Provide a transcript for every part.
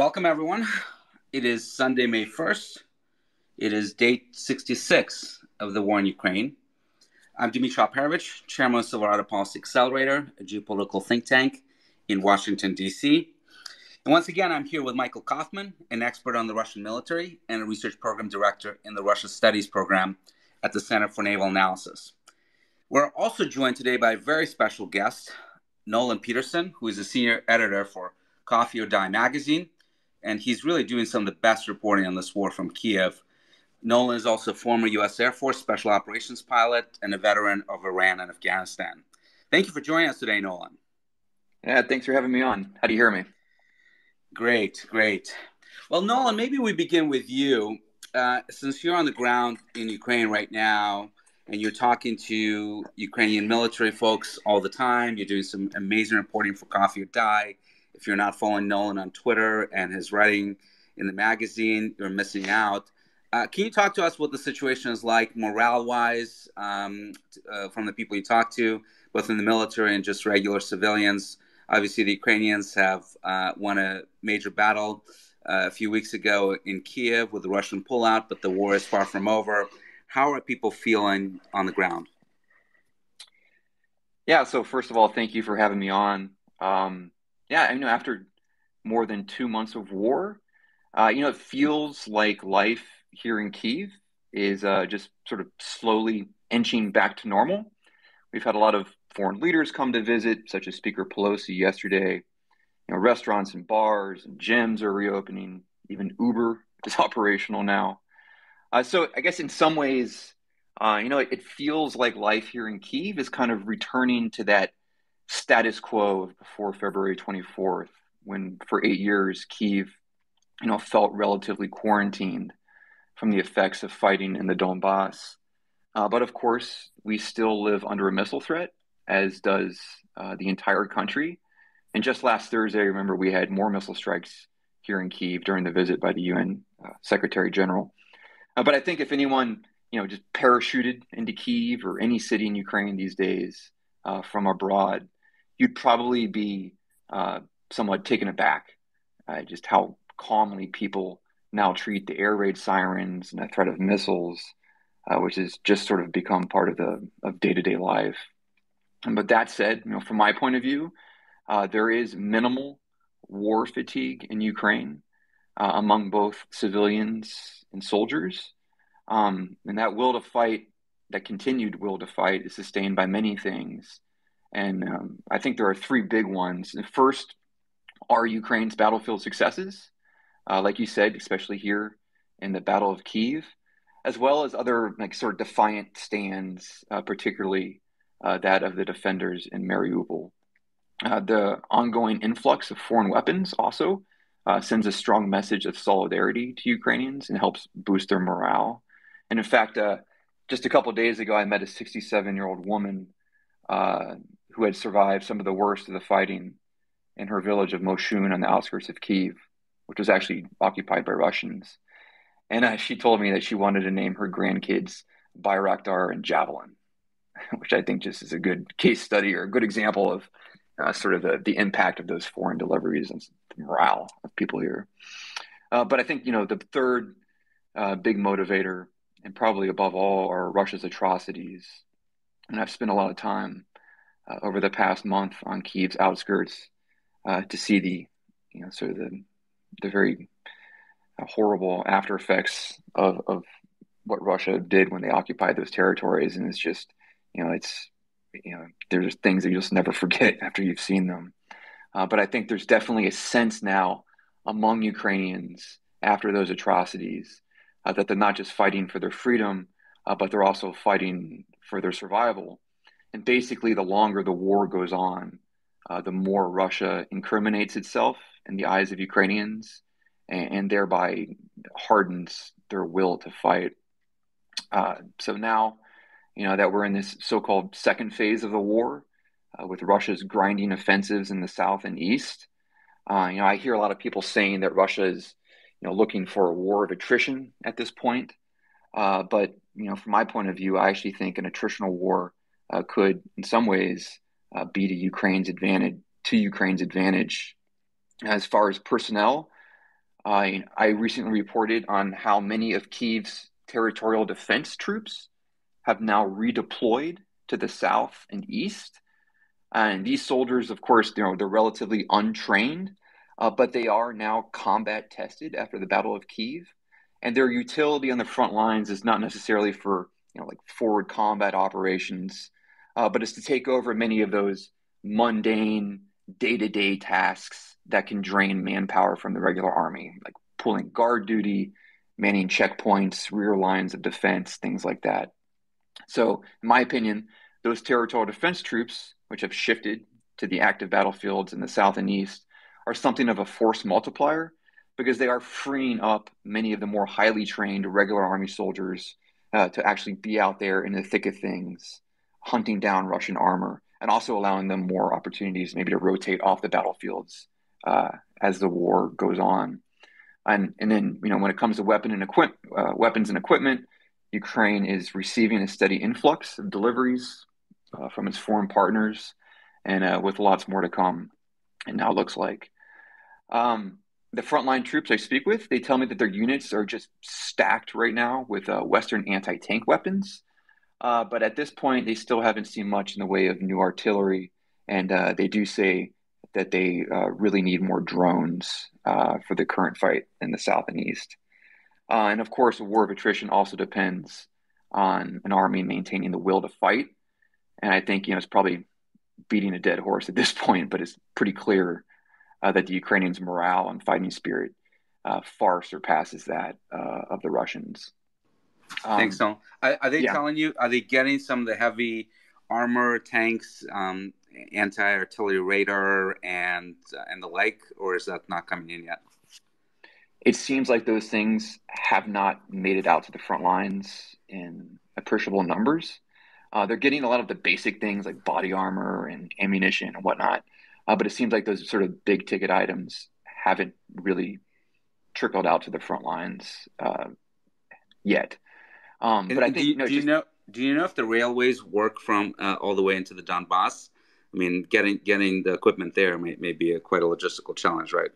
Welcome, everyone. It is Sunday, May 1st. It is day 66 of the war in Ukraine. I'm Dmitry Alperovich, Chairman of Silverado Policy Accelerator, a geopolitical think tank in Washington, D.C. And once again, I'm here with Michael Kaufman, an expert on the Russian military and a research program director in the Russia Studies program at the Center for Naval Analysis. We're also joined today by a very special guest, Nolan Peterson, who is a senior editor for Coffee or Die magazine, and he's really doing some of the best reporting on this war from Kiev. Nolan is also a former U.S. Air Force special operations pilot and a veteran of Iran and Afghanistan. Thank you for joining us today, Nolan. Yeah, thanks for having me on. How do you hear me? Great. Well, Nolan, maybe we begin with you. Since you're on the ground in Ukraine right now, and you're talking to Ukrainian military folks all the time, you're doing some amazing reporting for Coffee or Die. If you're not following Nolan on Twitter and his writing in the magazine, you're missing out. Can you talk to us what the situation is like morale-wise from the people you talk to, both in the military and just regular civilians? Obviously, the Ukrainians have won a major battle a few weeks ago in Kiev with the Russian pullout, but the war is far from over. How are people feeling on the ground? Yeah, so first of all, thank you for having me on. After more than 2 months of war, it feels like life here in Kyiv is just sort of slowly inching back to normal. We've had a lot of foreign leaders come to visit, such as Speaker Pelosi yesterday. Restaurants and bars and gyms are reopening. Even Uber is operational now. So I guess in some ways, it feels like life here in Kyiv is kind of returning to that status quo of before February 24th, when for 8 years Kyiv, felt relatively quarantined from the effects of fighting in the Donbas. But of course, we still live under a missile threat, as does the entire country. And just last Thursday, I remember we had more missile strikes here in Kyiv during the visit by the UN Secretary General. But I think if anyone, just parachuted into Kyiv or any city in Ukraine these days from abroad, you'd probably be somewhat taken aback just how calmly people now treat the air raid sirens and the threat of missiles, which has just sort of become part of day-to-day life. But that said, from my point of view, there is minimal war fatigue in Ukraine among both civilians and soldiers. And that will to fight, that continued will to fight, is sustained by many things. And I think there are three big ones. The first are Ukraine's battlefield successes, like you said, especially here in the Battle of Kyiv, as well as other sort of defiant stands, particularly that of the defenders in Mariupol. The ongoing influx of foreign weapons also sends a strong message of solidarity to Ukrainians and helps boost their morale. And in fact, just a couple of days ago, I met a 67-year-old woman who had survived some of the worst of the fighting in her village of Moshun on the outskirts of Kyiv, which was actually occupied by Russians. And she told me that she wanted to name her grandkids Bayraktar and Javelin, which I think just is a good case study or a good example of sort of the impact of those foreign deliveries and the morale of people here. But I think, the third big motivator, and probably above all, are Russia's atrocities. And I've spent a lot of time over the past month on Kyiv's outskirts to see the very horrible after effects of what Russia did when they occupied those territories. And it's just, there's things that you'll just never forget after you've seen them. But I think there's definitely a sense now among Ukrainians after those atrocities that they're not just fighting for their freedom, but they're also fighting for their survival. And basically, the longer the war goes on, the more Russia incriminates itself in the eyes of Ukrainians and thereby hardens their will to fight. So now, that we're in this so-called second phase of the war with Russia's grinding offensives in the south and east. I hear a lot of people saying that Russia is, looking for a war of attrition at this point. But from my point of view, I actually think an attritional war could, in some ways, be to Ukraine's advantage. As far as personnel, I recently reported on how many of Kyiv's territorial defense troops have now redeployed to the south and east. And these soldiers, of course, they're relatively untrained, but they are now combat tested after the Battle of Kyiv. And their utility on the front lines is not necessarily for, like forward combat operations, but it's to take over many of those mundane day-to-day tasks that can drain manpower from the regular army, like pulling guard duty, manning checkpoints, rear lines of defense, things like that. So, in my opinion, those territorial defense troops, which have shifted to the active battlefields in the south and east, are something of a force multiplier because they are freeing up many of the more highly trained regular army soldiers to actually be out there in the thick of things, hunting down Russian armor, and also allowing them more opportunities maybe to rotate off the battlefields as the war goes on. And then when it comes to weapons and equipment, Ukraine is receiving a steady influx of deliveries from its foreign partners, and with lots more to come. It now looks like the frontline troops I speak with, they tell me that their units are just stacked right now with Western anti-tank weapons. But at this point, they still haven't seen much in the way of new artillery, and they do say that they really need more drones for the current fight in the south and east. And of course, a war of attrition also depends on an army maintaining the will to fight. And I think, it's probably beating a dead horse at this point, but it's pretty clear that the Ukrainians' morale and fighting spirit far surpasses that of the Russians. Thanks, Um, Tom. Are they yeah, telling you? Are they getting some of the heavy armor, tanks, anti-artillery radar, and the like, or is that not coming in yet? it seems like those things have not made it out to the front lines in appreciable numbers. They're getting a lot of the basic things like body armor and ammunition and whatnot, but it seems like those sort of big ticket items haven't really trickled out to the front lines yet. But I And think do you just know if the railways work from all the way into the Donbas? I mean, getting the equipment there may be quite a logistical challenge, right?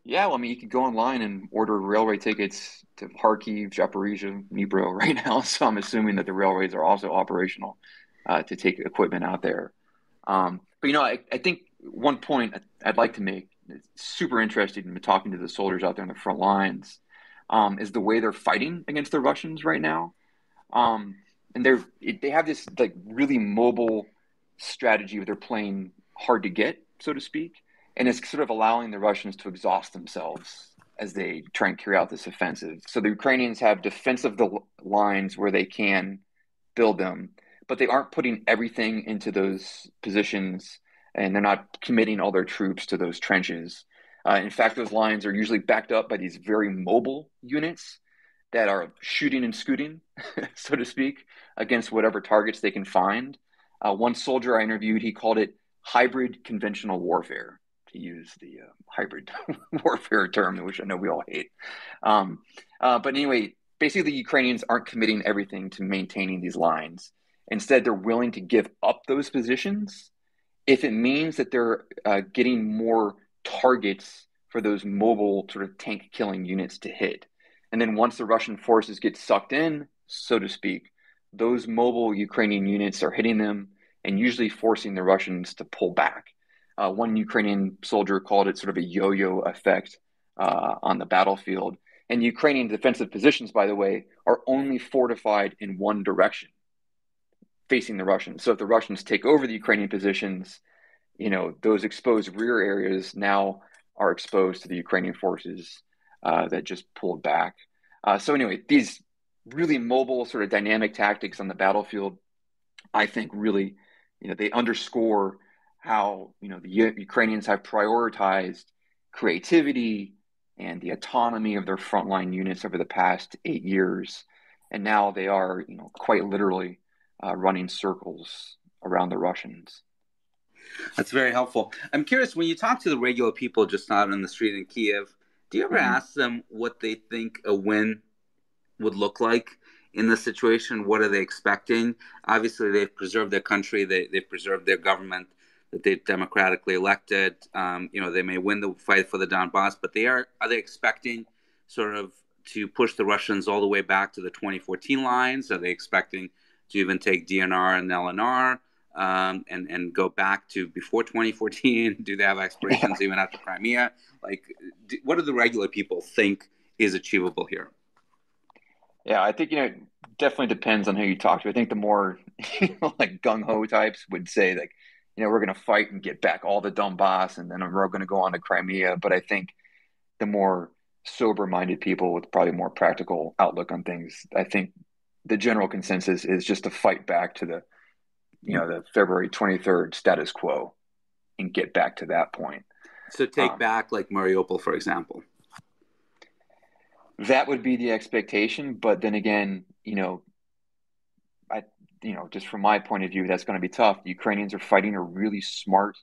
yeah. Well, I mean, you could go online and order railway tickets to Kharkiv, Zaporizhia, Dnipro right now. So I'm assuming that the railways are also operational to take equipment out there. But I think one point I'd like to make, that's super interested in talking to the soldiers out there in the front lines, is the way they're fighting against the Russians right now. Um, and they have this like really mobile strategy where they're playing hard to get, so to speak, and it's sort of allowing the Russians to exhaust themselves as they try and carry out this offensive. So the Ukrainians have defensive lines where they can build them, but they aren't putting everything into those positions, and they're not committing all their troops to those trenches. In fact, those lines are usually backed up by these very mobile units that are shooting and scooting, so to speak, against whatever targets they can find. One soldier I interviewed, he called it hybrid conventional warfare, to use the hybrid warfare term, which I know we all hate. Um, but anyway, basically, the Ukrainians aren't committing everything to maintaining these lines. Instead, they're willing to give up those positions if it means that they're getting more targets for those mobile sort of tank killing units to hit. And then once the Russian forces get sucked in, so to speak, those mobile Ukrainian units are hitting them and usually forcing the Russians to pull back. One Ukrainian soldier called it sort of a yo yo effect on the battlefield. And Ukrainian defensive positions, by the way, are only fortified in one direction, facing the Russians. So if the Russians take over the Ukrainian positions, those exposed rear areas now are exposed to the Ukrainian forces that just pulled back. So anyway, these really mobile sort of dynamic tactics on the battlefield, I think really, they underscore how, the Ukrainians have prioritized creativity and the autonomy of their frontline units over the past 8 years. And now they are, quite literally running circles around the Russians. That's very helpful. I'm curious, when you talk to the regular people just out on the street in Kiev, do you ever Mm-hmm. ask them what they think a win would look like in this situation? What are they expecting? Obviously, they've preserved their country, they've preserved their government, that they're democratically elected. They may win the fight for the Donbas, but are they expecting sort of to push the Russians all the way back to the 2014 lines? Are they expecting to even take DNR and LNR and go back to before 2014? Do they have aspirations even after Crimea? Like, what do the regular people think is achievable here? Yeah, I think, it definitely depends on who you talk to. I think the more like gung ho types would say, like, we're going to fight and get back all the Donbass and then we're going to go on to Crimea. But I think the more sober minded people with probably more practical outlook on things, I think the general consensus is just to fight back to the February 23rd status quo and get back to that point. So take back like Mariupol, for example. That would be the expectation, but then again, just from my point of view, that's going to be tough. The Ukrainians are fighting a really smart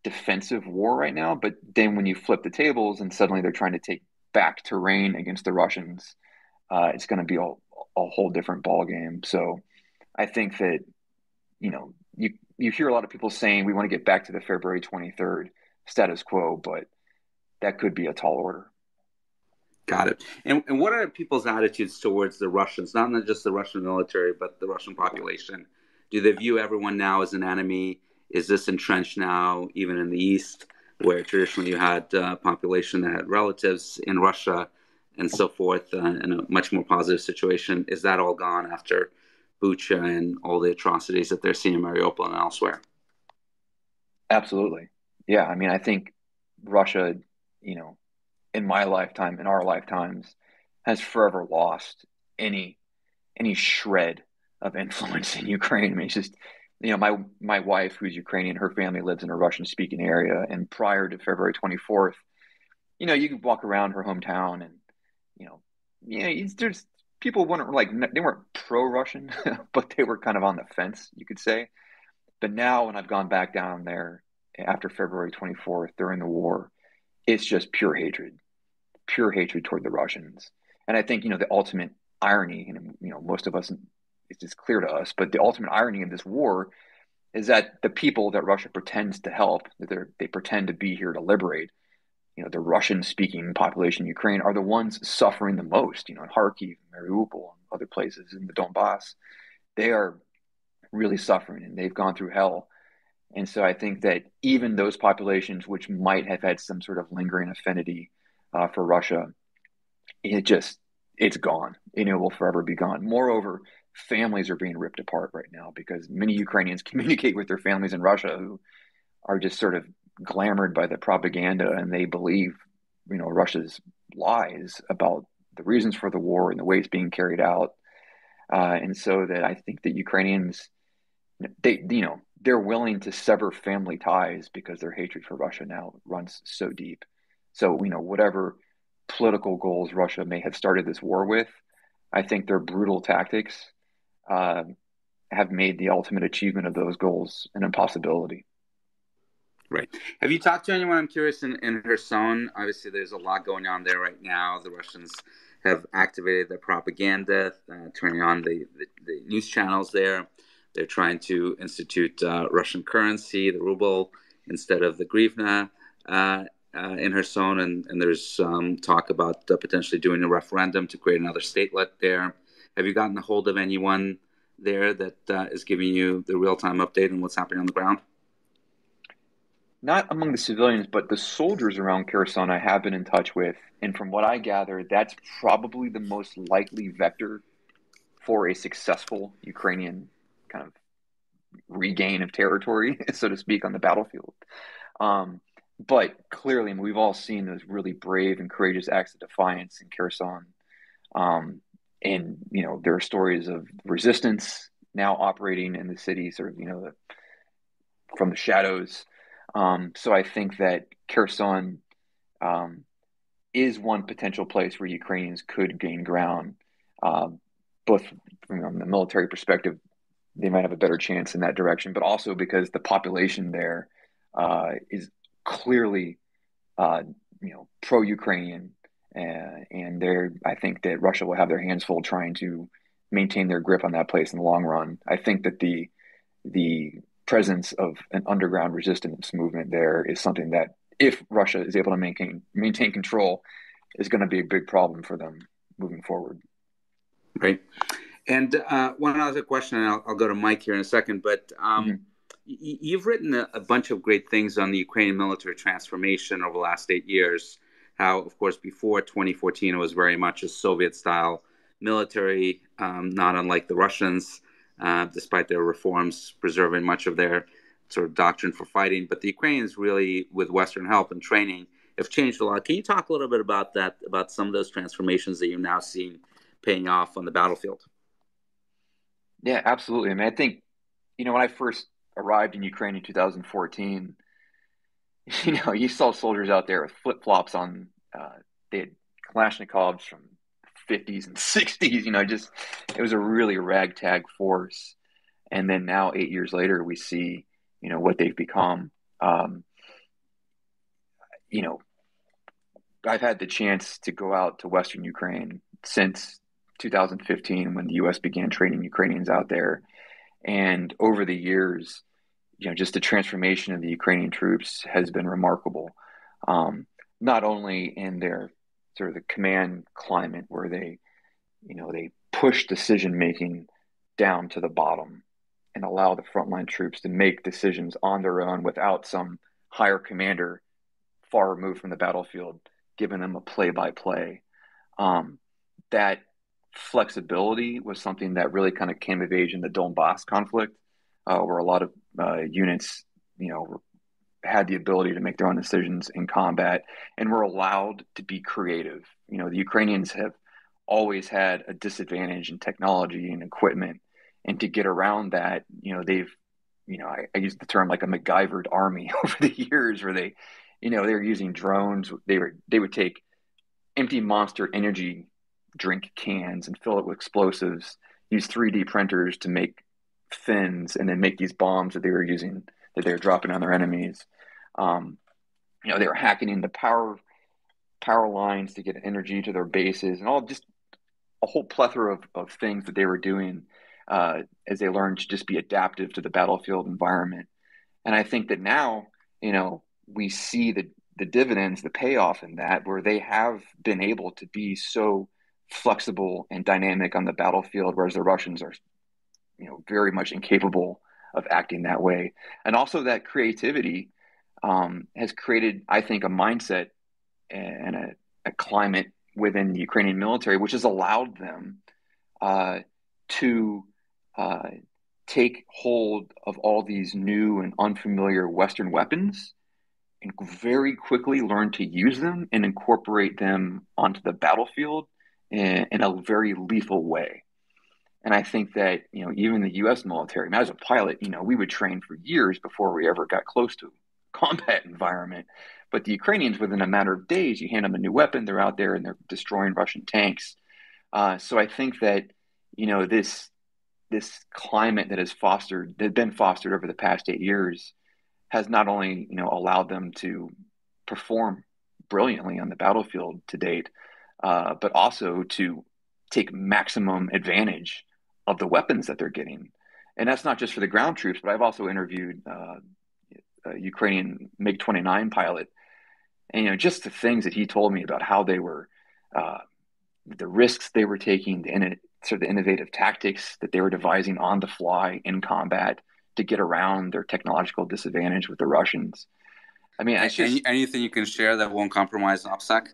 defensive war right now, but then when you flip the tables and suddenly they're trying to take back terrain against the Russians, it's going to be a whole different ball game. So I think that you hear a lot of people saying we want to get back to the February 23rd status quo, but that could be a tall order. Got it. And what are people's attitudes towards the Russians? Not just the Russian military, but the Russian population. Do they view everyone now as an enemy? Is this entrenched now, even in the East, where traditionally you had a population that had relatives in Russia and so forth, in a much more positive situation? Is that all gone after Bucha and all the atrocities that they're seeing in Mariupol and elsewhere? Absolutely. Yeah. I mean, I think Russia, in my lifetime, in our lifetimes, has forever lost any shred of influence in Ukraine. I mean, it's just, my wife, who's Ukrainian, her family lives in a Russian speaking area. And prior to February 24th, you could walk around her hometown and, there's people weren't like, they weren't pro-Russian, but they were kind of on the fence, you could say. But now when I've gone back down there after February 24th during the war, it's just pure hatred toward the Russians. And I think, the ultimate irony, and, most of us, it's just clear to us, but the ultimate irony of this war is that the people that Russia pretends to help, that they pretend to be here to liberate, the Russian speaking population in Ukraine are the ones suffering the most, in Kharkiv, Mariupol, and other places in the Donbas. They are really suffering and they've gone through hell. And so I think that even those populations, which might have had some sort of lingering affinity for Russia, it's gone and it will forever be gone. Moreover, families are being ripped apart right now because many Ukrainians communicate with their families in Russia who are just sort of glamored by the propaganda and they believe, Russia's lies about the reasons for the war and the way it's being carried out. And so that I think that Ukrainians, they're willing to sever family ties because their hatred for Russia now runs so deep. So, whatever political goals Russia may have started this war with, I think their brutal tactics have made the ultimate achievement of those goals an impossibility. Right. Have you talked to anyone, I'm curious, in Kherson? Obviously, there's a lot going on there right now. The Russians have activated their propaganda, turning on the news channels there. They're trying to institute Russian currency, the ruble, instead of the hryvnia in Kherson. And there's talk about potentially doing a referendum to create another statelet there. Have you gotten a hold of anyone there that is giving you the real-time update on what's happening on the ground? Not among the civilians, but the soldiers around Kherson I have been in touch with. And from what I gather, that's probably the most likely vector for a successful Ukrainian kind of regain of territory, so to speak, on the battlefield. But clearly, I mean, we've all seen those really brave and courageous acts of defiance in Kherson. And, there are stories of resistance now operating in the city, sort of, from the shadows. So I think that Kherson is one potential place where Ukrainians could gain ground, both from the military perspective, they might have a better chance in that direction, but also because the population there is clearly, pro-Ukrainian, and I think that Russia will have their hands full trying to maintain their grip on that place in the long run. I think that the presence of an underground resistance movement there is something that, if Russia is able to maintain control, is going to be a big problem for them moving forward. Great. And one other question, and I'll go to Mike here in a second, but you've written a bunch of great things on the Ukrainian military transformation over the last 8 years. How, of course, before 2014, it was very much a Soviet-style military, not unlike the Russians, despite their reforms preserving much of their sort of doctrine for fighting. But the Ukrainians really, with Western help and training, have changed a lot. Can you talk a little bit about that, about some of those transformations that you've now seen paying off on the battlefield? Yeah, absolutely. I mean, I think, when I first arrived in Ukraine in 2014, you saw soldiers out there with flip-flops on. They had Kalashnikovs from 50s and 60s, just it was a really ragtag force. And then now, 8 years later, we see, what they've become. You know, I've had the chance to go out to Western Ukraine since 2015 when the U.S. began training Ukrainians out there. And over the years, just the transformation of the Ukrainian troops has been remarkable. Not only in their sort of the command climate where they push decision making down to the bottom and allow the frontline troops to make decisions on their own without some higher commander far removed from the battlefield giving them a play-by-play. That flexibility was something that really kind of came of age in the Donbas conflict, where a lot of units, had the ability to make their own decisions in combat and were allowed to be creative. The Ukrainians have always had a disadvantage in technology and equipment, and to get around that, they've, I use the term like a MacGyvered army over the years, where they were using drones. They would take empty Monster Energy drink cans and fill it with explosives, use 3D printers to make fins, and then make these bombs that they were dropping on their enemies. They were hacking into power lines to get energy to their bases, and all just a whole plethora of things that they were doing as they learned to just be adaptive to the battlefield environment. And I think that now, we see the dividends, the payoff in that, where they have been able to be so flexible and dynamic on the battlefield, whereas the Russians are, very much incapable of acting that way. And also that creativity has created, I think, a mindset and a climate within the Ukrainian military, which has allowed them to take hold of all these new and unfamiliar Western weapons and very quickly learn to use them and incorporate them onto the battlefield in a very lethal way. And I think that, even the U.S. military, as a pilot, we would train for years before we ever got close to a combat environment. But the Ukrainians, within a matter of days, you hand them a new weapon, they're out there and they're destroying Russian tanks. So I think that, this climate that had been fostered over the past 8 years has not only, allowed them to perform brilliantly on the battlefield to date, but also to take maximum advantage of the weapons that they're getting. And that's not just for the ground troops, but I've also interviewed a Ukrainian MiG-29 pilot, and just the things that he told me about how they were, the risks they were taking, the innovative tactics that they were devising on the fly in combat to get around their technological disadvantage with the Russians. I mean, it's just anything you can share that won't compromise OPSEC?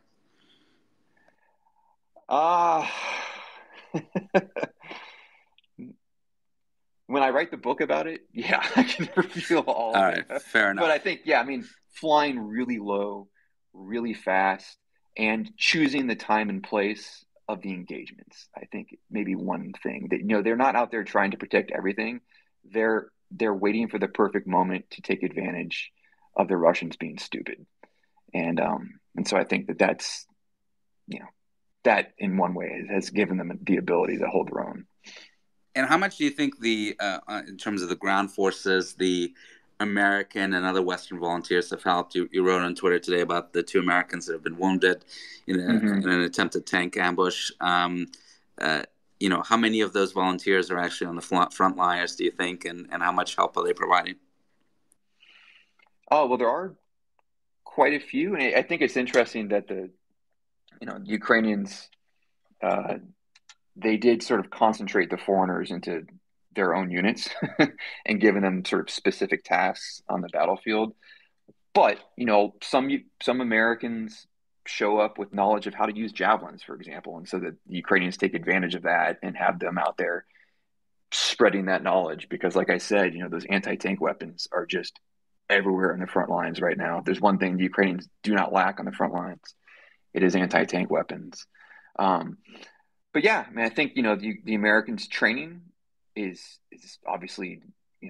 When I write the book about it, yeah, I can reveal all of it. Fair enough. But I think, flying really low, really fast, and choosing the time and place of the engagements, I think maybe one thing that, they're not out there trying to protect everything. They're waiting for the perfect moment to take advantage of the Russians being stupid. And so I think that's, that in one way has given them the ability to hold their own. And how much do you think in terms of the ground forces, the American and other Western volunteers have helped? You wrote on Twitter today about the 2 Americans that have been wounded in an attempted tank ambush. How many of those volunteers are actually on the front lines, do you think, and how much help are they providing? Oh, well, there are quite a few, and I think it's interesting that the Ukrainians uh, they did sort of concentrate the foreigners into their own units and given them sort of specific tasks on the battlefield. But some Americans show up with knowledge of how to use javelins, for example, and so that the Ukrainians take advantage of that and have them out there spreading that knowledge. Because, like I said, those anti-tank weapons are just everywhere in the front lines right now. If there's one thing the Ukrainians do not lack on the front lines, it is anti-tank weapons. Um, but yeah, I mean, I think the Americans' training is obviously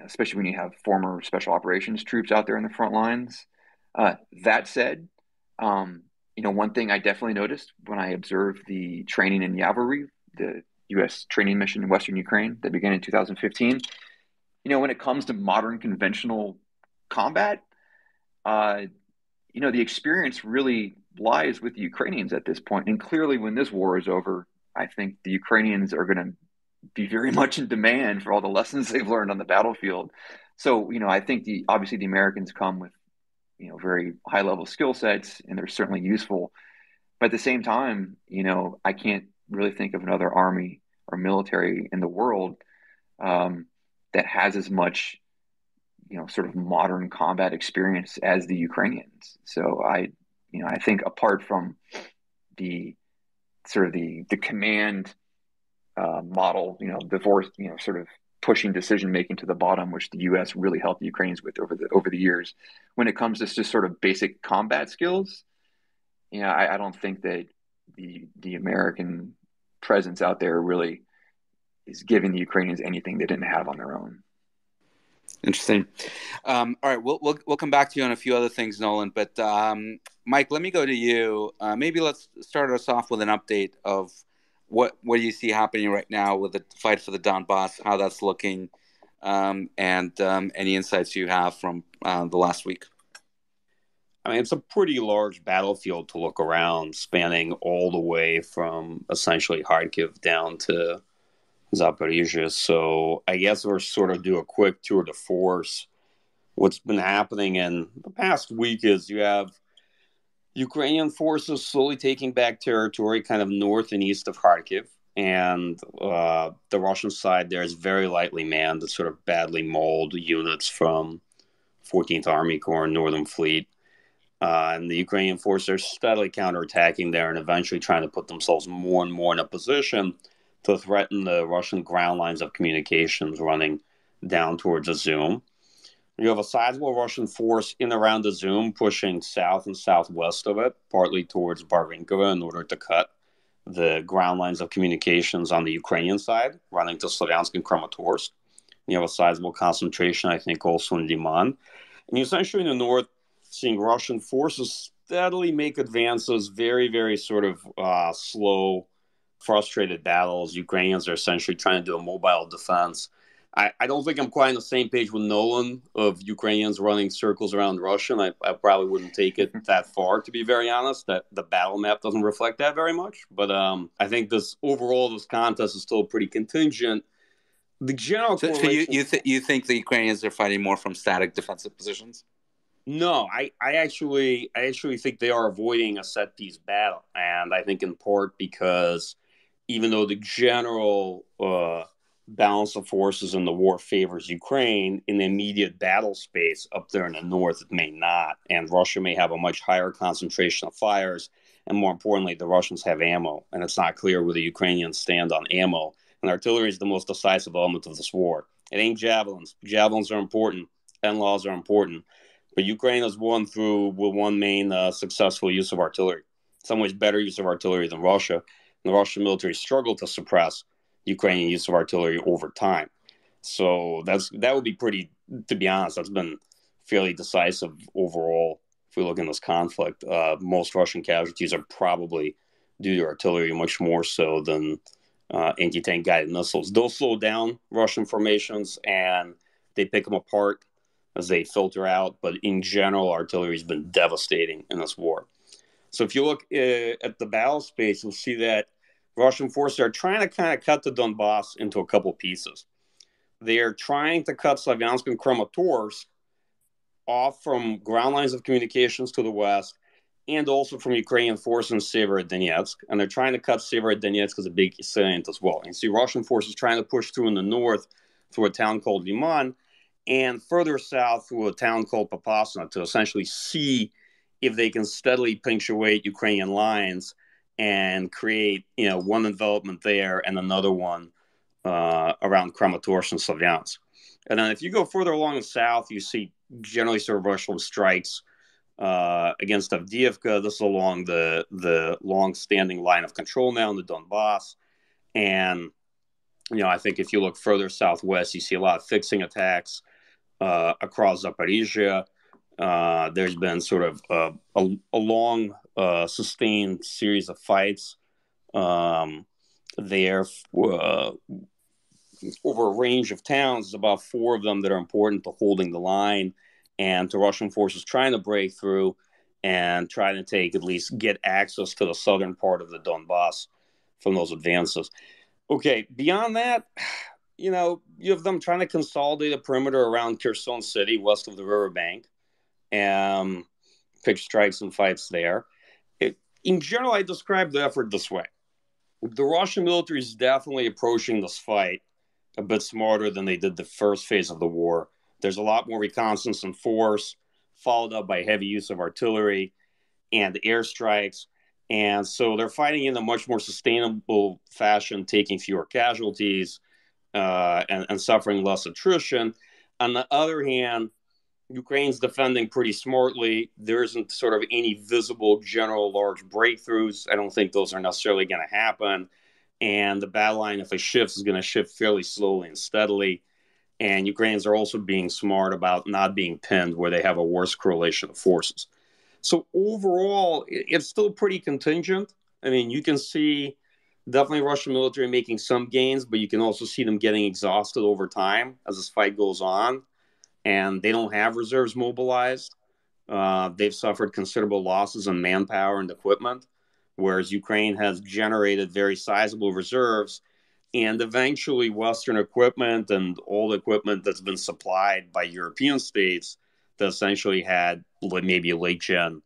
especially when you have former special operations troops out there in the front lines. That said, um, one thing I definitely noticed when I observed the training in Yavori, the U.S. training mission in Western Ukraine that began in 2015, when it comes to modern conventional combat, uh, the experience really lies with the Ukrainians at this point. And clearly, when this war is over, I think the Ukrainians are going to be very much in demand for all the lessons they've learned on the battlefield. So, I think obviously the Americans come with, very high level skill sets and they're certainly useful. But at the same time, I can't really think of another army or military in the world um, that has as much sort of modern combat experience as the Ukrainians. So I think apart from the sort of the command model, the force, sort of pushing decision making to the bottom, which the U.S. really helped the Ukrainians with over the years. When it comes to just sort of basic combat skills, I don't think that the American presence out there really is giving the Ukrainians anything they didn't have on their own. Interesting. All right, we'll come back to you on a few other things, Nolan. But Mike, let me go to you. Maybe let's start us off with an update of what do you see happening right now with the fight for the Donbas, how that's looking, and any insights you have from the last week. I mean, it's a pretty large battlefield to look around, spanning all the way from essentially Kharkiv down to Zaporizhia. So I guess we'll sort of do a quick tour de force. What's been happening in the past week is you have Ukrainian forces slowly taking back territory kind of north and east of Kharkiv. And the Russian side there is very lightly manned, the sort of badly mauled units from 14th Army Corps and Northern Fleet. And the Ukrainian forces are steadily counterattacking there and eventually trying to put themselves more and more in a position to threaten the Russian ground lines of communications running down towards Izyum. You have a sizable Russian force in around Izyum pushing south and southwest of it, partly towards Barvinkova in order to cut the ground lines of communications on the Ukrainian side, running to Slavyansk and Kramatorsk. You have a sizable concentration, I think, also in Liman. And essentially in the north, seeing Russian forces steadily make advances, very, very sort of slow, frustrated battles. Ukrainians are essentially trying to do a mobile defense. I don't think I'm quite on the same page with Nolan of Ukrainians running circles around Russia. And I probably wouldn't take it that far, to be very honest. That the battle map doesn't reflect that very much. But I think this contest is still pretty contingent. The general so you think the Ukrainians are fighting more from static defensive positions? No, I actually think they are avoiding a set piece battle, and I think in part because even though the general balance of forces in the war favors Ukraine, in the immediate battle space up there in the north, it may not, and Russia may have a much higher concentration of fires, and more importantly, the Russians have ammo, and it's not clear where the Ukrainians stand on ammo. And artillery is the most decisive element of this war. It ain't javelins. Javelins are important. NLAWs are important. But Ukraine has won through with one main successful use of artillery. In some ways, better use of artillery than Russia. And the Russian military struggled to suppress Ukrainian use of artillery over time. So that would be pretty, to be honest, that's been fairly decisive overall. If we look in this conflict, most Russian casualties are probably due to artillery, much more so than anti-tank guided missiles. They'll slow down Russian formations and they pick them apart as they filter out. But in general, artillery has been devastating in this war. So if you look at the battle space, you'll see that Russian forces are trying to kind of cut the Donbas into a couple pieces. They are trying to cut Slavyansk and Kramatorsk off from ground lines of communications to the west, and also from Ukrainian forces in Severodonetsk. And they're trying to cut Severodonetsk as a big salient as well. And you see Russian forces trying to push through in the north through a town called Liman, and further south through a town called Popasna to essentially see if they can steadily punctuate Ukrainian lines and create, one envelopment there and another one around Kramatorsk and Slavyansk. And then if you go further along the south, you see generally sort of Russian strikes against Avdiivka. This is along the long-standing line of control now in the Donbas. And, I think if you look further southwest, you see a lot of fixing attacks across Zaporizhia. There's been sort of a long, sustained series of fights there over a range of towns. There's about 4 of them that are important to holding the line and to Russian forces trying to break through and trying to at least get access to the southern part of the Donbas from those advances. Okay, beyond that, you have them trying to consolidate a perimeter around Kherson City, west of the riverbank, and pick strikes and fights there. In general, I describe the effort this way. The Russian military is definitely approaching this fight a bit smarter than they did the first phase of the war. There's a lot more reconnaissance and force, followed up by heavy use of artillery and airstrikes. And so they're fighting in a much more sustainable fashion, taking fewer casualties and suffering less attrition. On the other hand, Ukraine's defending pretty smartly. There isn't sort of any visible general large breakthroughs. I don't think those are necessarily going to happen. And the battle line, if it shifts, is going to shift fairly slowly and steadily. And Ukrainians are also being smart about not being pinned where they have a worse correlation of forces. So overall, it's still pretty contingent. I mean, you can see definitely Russian military making some gains, but you can also see them getting exhausted over time as this fight goes on. And they don't have reserves mobilized. They've suffered considerable losses in manpower and equipment, whereas Ukraine has generated very sizable reserves. And eventually, Western equipment and all the equipment that's been supplied by European states that essentially had maybe late-gen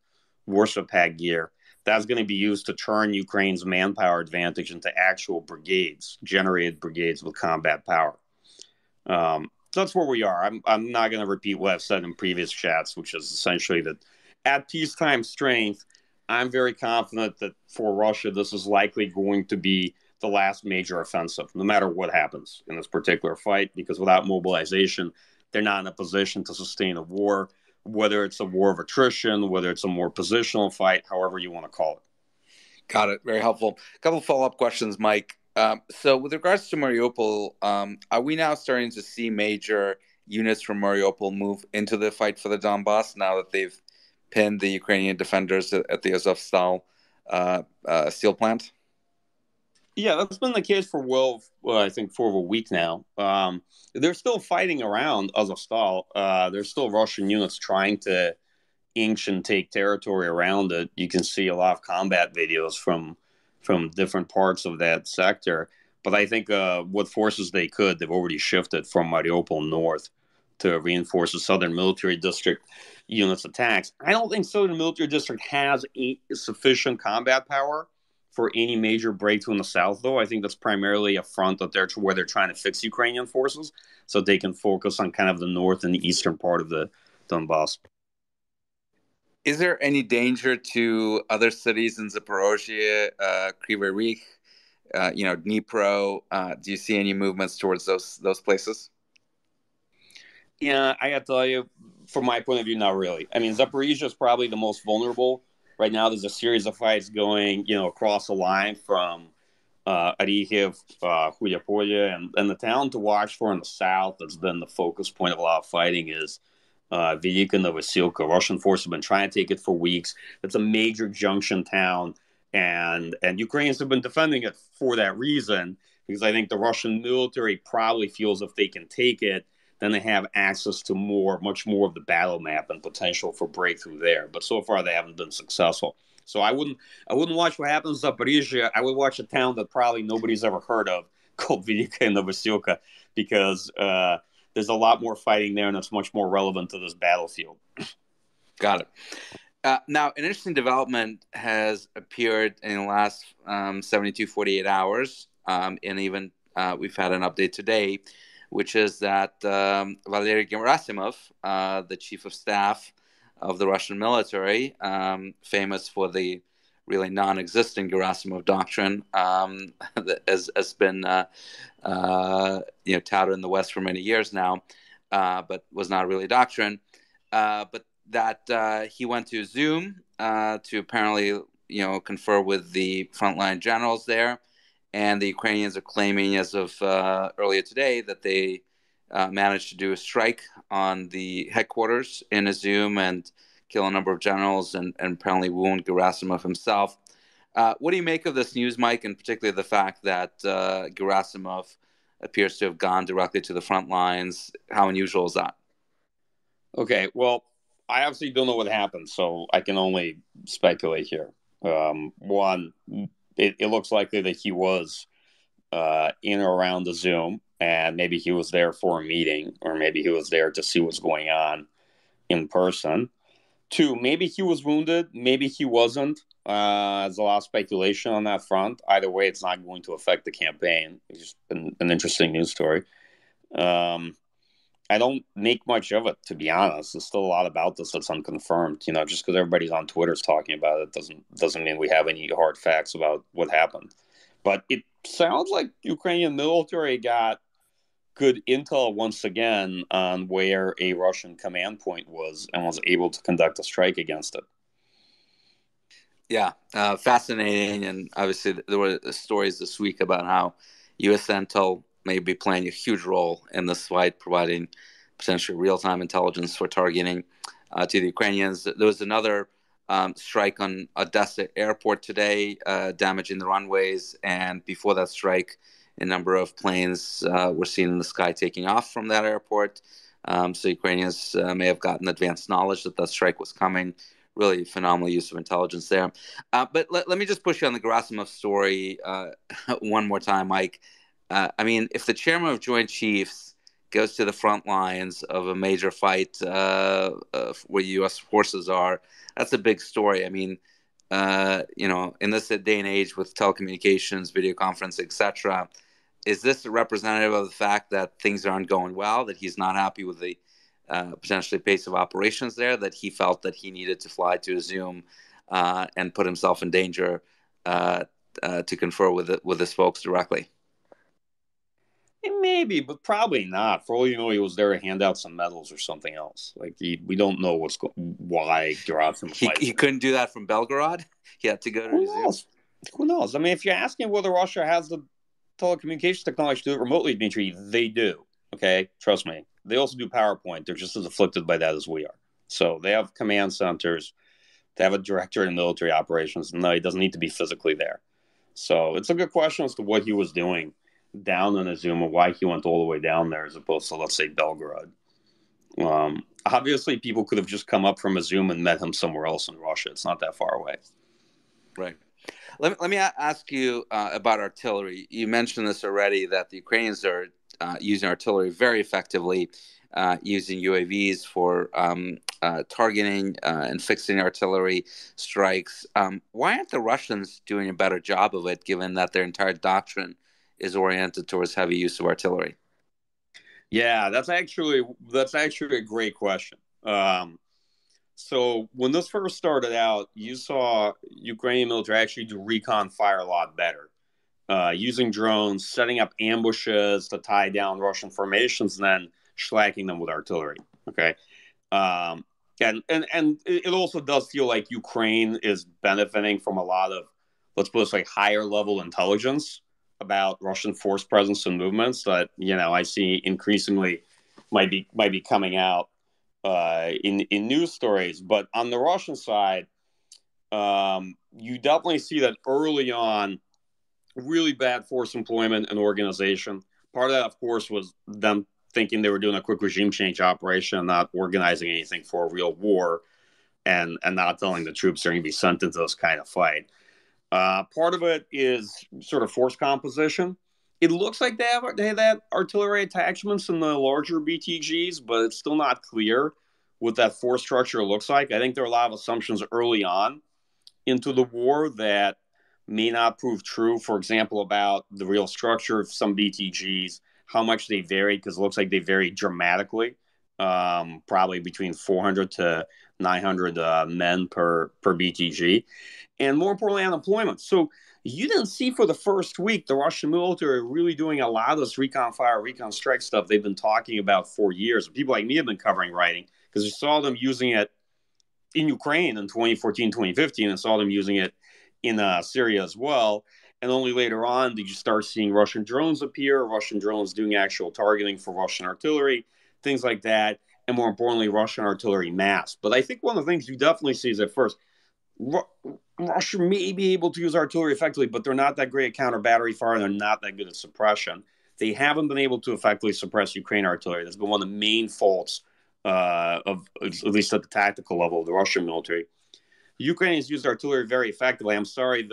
Warsaw Pact gear, that's going to be used to turn Ukraine's manpower advantage into actual brigades, generated brigades with combat power. That's where we are. I'm not going to repeat what I've said in previous chats, which is essentially that at peacetime strength, I'm very confident that for Russia, this is likely going to be the last major offensive, no matter what happens in this particular fight, because without mobilization, they're not in a position to sustain a war, whether it's a war of attrition, whether it's a more positional fight, however you want to call it. Got it. Very helpful. A couple of follow-up questions, Mike. So with regards to Mariupol, are we now starting to see major units from Mariupol move into the fight for the Donbas now that they've pinned the Ukrainian defenders at the Azovstal steel plant? Yeah, that's been the case for, I think, for a week now. They're still fighting around Azovstal. There's still Russian units trying to inch and take territory around it. You can see a lot of combat videos from different parts of that sector. But I think what forces they've already shifted from Mariupol north to reinforce the Southern Military District units' attacks. I don't think Southern Military District has sufficient combat power for any major breakthrough in the south, though. I think that's primarily a front where they're trying to fix Ukrainian forces so they can focus on kind of the north and the eastern part of the Donbas. Is there any danger to other cities in Zaporozhye, Kryvyi Rih, Dnipro? Do you see any movements towards those places? Yeah, I got to tell you, from my point of view, not really. I mean, Zaporizhzhia is probably the most vulnerable. Right now, there's a series of fights going, across the line from Orikhiv, Hulyapolye, and the town to watch for in the south that's been the focus point of a lot of fighting is Velika Novosilka. Russian forces have been trying to take it for weeks. It's a major junction town, and Ukrainians have been defending it for that reason, because I think the Russian military probably feels if they can take it, then they have access to much more of the battle map and potential for breakthrough there. But so far, they haven't been successful. So I wouldn't watch what happens in Zaporizhzhia. I would watch a town that probably nobody's ever heard of called Velika Novosilka, because there's a lot more fighting there, and it's much more relevant to this battlefield. Got it. Now, an interesting development has appeared in the last 72, 48 hours, and even we've had an update today, which is that Valery Gerasimov, the chief of staff of the Russian military, famous for the really non-existent Gerasimov doctrine, has been touted in the West for many years now, but was not really a doctrine. But that he went to Izyum to apparently, confer with the frontline generals there, and the Ukrainians are claiming, as of earlier today, that they managed to do a strike on the headquarters in Izyum and kill a number of generals and apparently wound Gerasimov himself. What do you make of this news, Mike, and particularly the fact that Gerasimov appears to have gone directly to the front lines? How unusual is that? Okay, well, I obviously don't know what happened, so I can only speculate here. One, it looks likely that he was in or around the Zoom, and maybe he was there for a meeting, or maybe he was there to see what's going on in person. Two, maybe he was wounded, maybe he wasn't. There's a lot of speculation on that front. Either way, it's not going to affect the campaign. It's just been an interesting news story. I don't make much of it, to be honest. There's still a lot about this that's unconfirmed. Just because everybody's on Twitter's talking about it doesn't mean we have any hard facts about what happened. But it sounds like Ukrainian military got good intel once again on where a Russian command point was and was able to conduct a strike against it. Yeah, fascinating. And obviously there were stories this week about how U.S. intel may be playing a huge role in this fight, providing potentially real-time intelligence for targeting to the Ukrainians. There was another strike on Odessa airport today, damaging the runways. And before that strike, a number of planes were seen in the sky taking off from that airport. So Ukrainians may have gotten advanced knowledge that strike was coming. Really phenomenal use of intelligence there. But let me just push you on the Gerasimov story one more time, Mike. If the chairman of Joint Chiefs goes to the front lines of a major fight where U.S. forces are, that's a big story. In this day and age with telecommunications, video conference, etc., is this a representative of the fact that things aren't going well, that he's not happy with the potentially pace of operations there, that he felt that he needed to fly to Izyum and put himself in danger to confer with his folks directly? Maybe, but probably not. For all you know, he was there to hand out some medals or something else. We don't know why Gerasimov. He couldn't do that from Belgorod. He had to go to Izyum. Who knows? If you're asking whether Russia has the telecommunications technology to do it remotely, Dmitry, they do. Okay, trust me. They also do PowerPoint. They're just as afflicted by that as we are. So they have command centers. They have a director in military operations. No, he doesn't need to be physically there. So it's a good question as to what he was doing down in Izyum and why he went all the way down there as opposed to, let's say, Belgorod. Obviously, people could have just come up from Izyum and met him somewhere else in Russia. It's not that far away. Right. Let me ask you about artillery. You mentioned this already, that the Ukrainians are using artillery very effectively, using UAVs for targeting and fixing artillery strikes. Why aren't the Russians doing a better job of it, given that their entire doctrine is oriented towards heavy use of artillery? Yeah, that's actually a great question. So when this first started out, you saw Ukrainian military actually do recon fire a lot better, using drones, setting up ambushes to tie down Russian formations, and then shellacking them with artillery. Okay, and it also does feel like Ukraine is benefiting from a lot of, let's put this, higher level intelligence about Russian force presence and movements that I see increasingly might be coming out in news stories. But on the Russian side, you definitely see that early on, really bad force employment and organization. Part of that, of course, was them thinking they were doing a quick regime change operation, not organizing anything for a real war, and not telling the troops they're going to be sent into this kind of fight. Part of it is sort of force composition It looks like they have artillery attachments in the larger BTGs, but it's still not clear what that force structure looks like. I think there are a lot of assumptions early on into the war that may not prove true. For example, about the real structure of some BTGs, how much they vary, because it looks like they vary dramatically, probably between 400 to 900 men per BTG. And more importantly, unemployment. So you didn't see for the first week the Russian military really doing a lot of this recon fire, recon strike stuff they've been talking about for years. People like me have been covering writing because we saw them using it in Ukraine in 2014, 2015, and saw them using it in Syria as well. And only later on did you start seeing Russian drones appear, Russian drones doing actual targeting for Russian artillery, things like that, and more importantly, Russian artillery mass. But I think one of the things you definitely see is at first, Russia may be able to use artillery effectively, but they're not that great at counter battery fire, and they're not that good at suppression. They haven't been able to effectively suppress Ukraine artillery. That's been one of the main faults of at least at the tactical level of the Russian military. The Ukrainians used artillery very effectively. I'm sorry,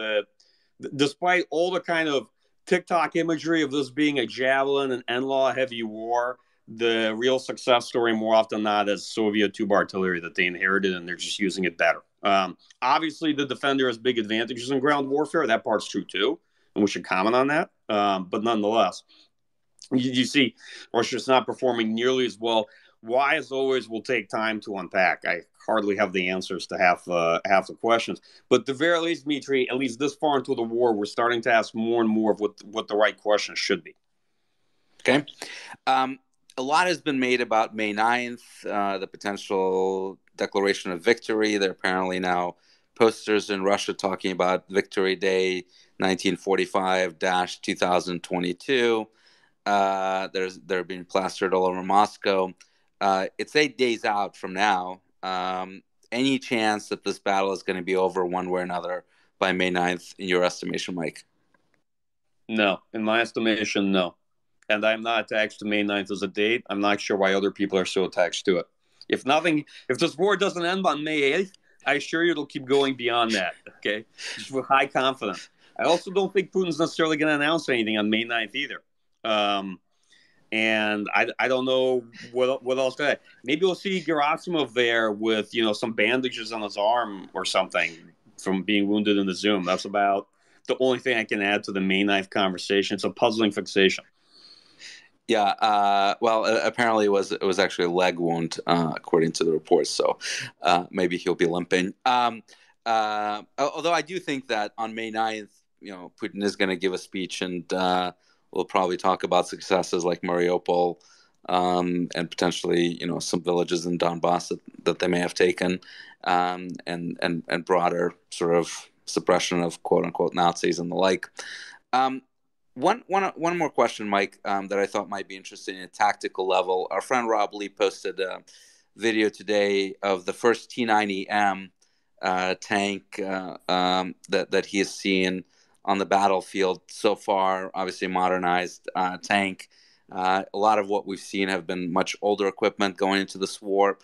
despite all the kind of TikTok imagery of this being a javelin and NLAW heavy war, the real success story more often than not is Soviet tube artillery that they inherited, and they're just using it better. Obviously, the defender has big advantages in ground warfare. That part's true too, and we should comment on that. But nonetheless, you see Russia's not performing nearly as well. Why, as always, will take time to unpack. I hardly have the answers to half the questions. But at the very least, Dmitry, at least this far into the war, we're starting to ask more and more of what the right questions should be. Okay. A lot has been made about May 9th, the potential declaration of victory. There are apparently now posters in Russia talking about Victory Day 1945-2022. They're being plastered all over Moscow. It's 8 days out from now. Any chance that this battle is going to be over one way or another by May 9th, in your estimation, Mike? No. In my estimation, no. And I'm not attached to May 9th as a date. I'm not sure why other people are so attached to it. If this war doesn't end on May 8th, I assure you it'll keep going beyond that, okay? Just with high confidence. I also don't think Putin's necessarily going to announce anything on May 9th either. And I don't know what else to add. Maybe we'll see Gerasimov there with, some bandages on his arm or something from being wounded in the Izyum. That's about the only thing I can add to the May 9th conversation. It's a puzzling fixation. Yeah, well, apparently it was actually a leg wound, according to the reports. So maybe he'll be limping. Although I do think that on May 9th, Putin is going to give a speech, and we'll probably talk about successes like Mariupol, and potentially, some villages in Donbas that they may have taken, and broader sort of suppression of quote unquote Nazis and the like. One more question, Mike, that I thought might be interesting at a tactical level. Our friend Rob Lee posted a video today of the first T-90M tank that he has seen on the battlefield so far. Obviously, modernized tank. A lot of what we've seen have been much older equipment going into this war.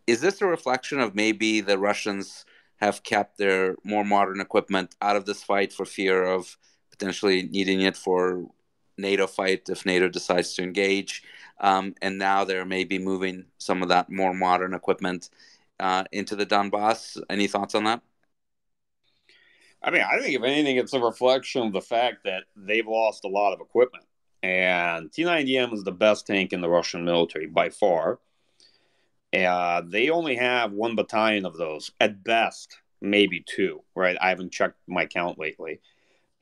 Is this a reflection of maybe the Russians have kept their more modern equipment out of this fight for fear of potentially needing it for NATO fight if NATO decides to engage, and now they're maybe moving some of that more modern equipment into the Donbas? Any thoughts on that? I mean, I think if anything, it's a reflection of the fact that they've lost a lot of equipment. And T-90M is the best tank in the Russian military by far. They only have 1 battalion of those, at best, maybe 2, right? I haven't checked my count lately.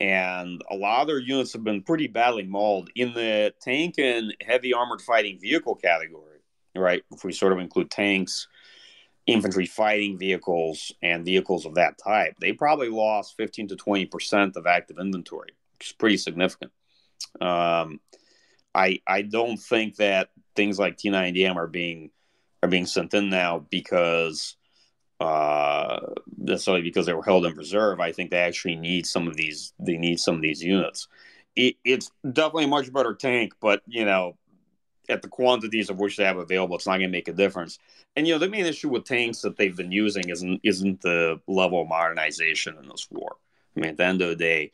And a lot of their units have been pretty badly mauled in the tank and heavy armored fighting vehicle category, right? If we sort of include tanks, infantry fighting vehicles, and vehicles of that type, they probably lost 15 to 20% of active inventory, which is pretty significant. I don't think that things like T-90M are being sent in now because necessarily because they were held in reserve. I think they actually need some of these. They need some of these units. It's definitely a much better tank, but at the quantities of which they have available, it's not going to make a difference. And the main issue with tanks that they've been using isn't the level of modernization in this war. I mean, at the end of the day,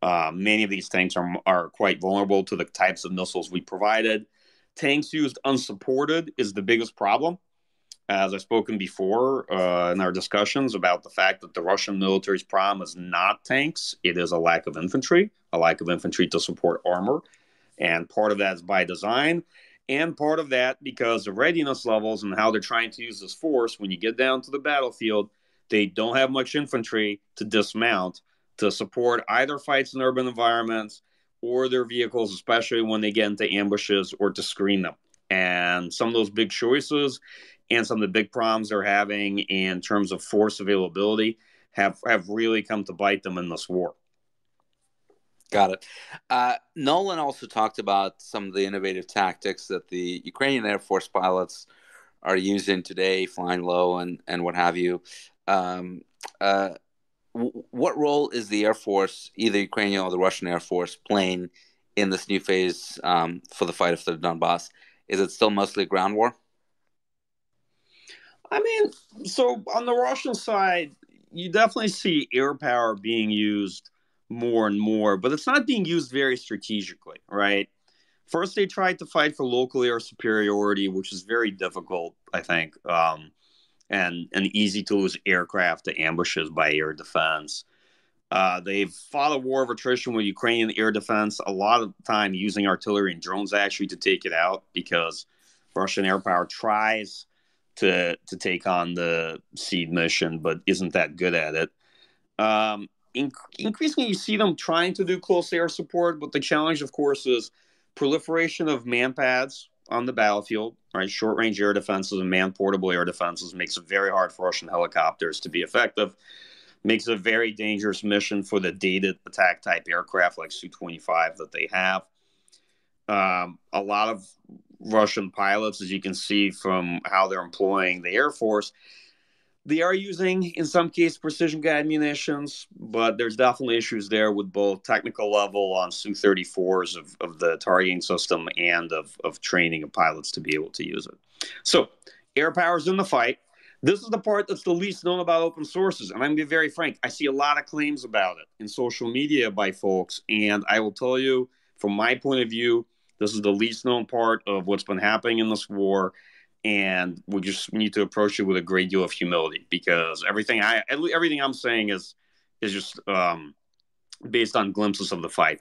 Many of these tanks are quite vulnerable to the types of missiles we provided. Tanks used unsupported is the biggest problem. As I've spoken before in our discussions about the fact that the Russian military's problem is not tanks, it is a lack of infantry to support armor. And part of that is by design. And part of that because of readiness levels and how they're trying to use this force. When you get down to the battlefield, they don't have much infantry to dismount to support either fights in urban environments or their vehicles, especially when they get into ambushes or to screen them. And some of those big choices and some of the big problems they're having in terms of force availability have really come to bite them in this war. Got it. Nolan also talked about some of the innovative tactics that the Ukrainian Air Force pilots are using today, flying low and what have you. What role is the Air Force, either Ukrainian or the Russian Air Force, playing in this new phase for the fight for the Donbas? Is it still mostly ground war? I mean, so on the Russian side, you definitely see air power being used more and more, but it's not being used very strategically, right? First, they tried to fight for local air superiority, which is very difficult, I think, and easy to lose aircraft to ambushes by air defense. They've fought a war of attrition with Ukrainian air defense, a lot of the time using artillery and drones actually to take it out because Russian air power tries to take on the SEAD mission, but isn't that good at it. Increasingly, you see them trying to do close air support, but the challenge, of course, is proliferation of man-pads on the battlefield, right? Short-range air defenses and man-portable air defenses makes it very hard for Russian helicopters to be effective. Makes it a very dangerous mission for the dated attack-type aircraft like Su-25 that they have. A lot of Russian pilots, as you can see from how they're employing the Air Force, they are using, in some cases, precision-guided munitions, but there's definitely issues there with both technical level on Su-34s of the targeting system and of training of pilots to be able to use it. So, air power's in the fight. This is the part that's the least known about open sources, and I'm going to be very frank. I see a lot of claims about it in social media by folks, and I will tell you, from my point of view, this is the least known part of what's been happening in this war, and we just need to approach it with a great deal of humility because everything I'm saying is just based on glimpses of the fight.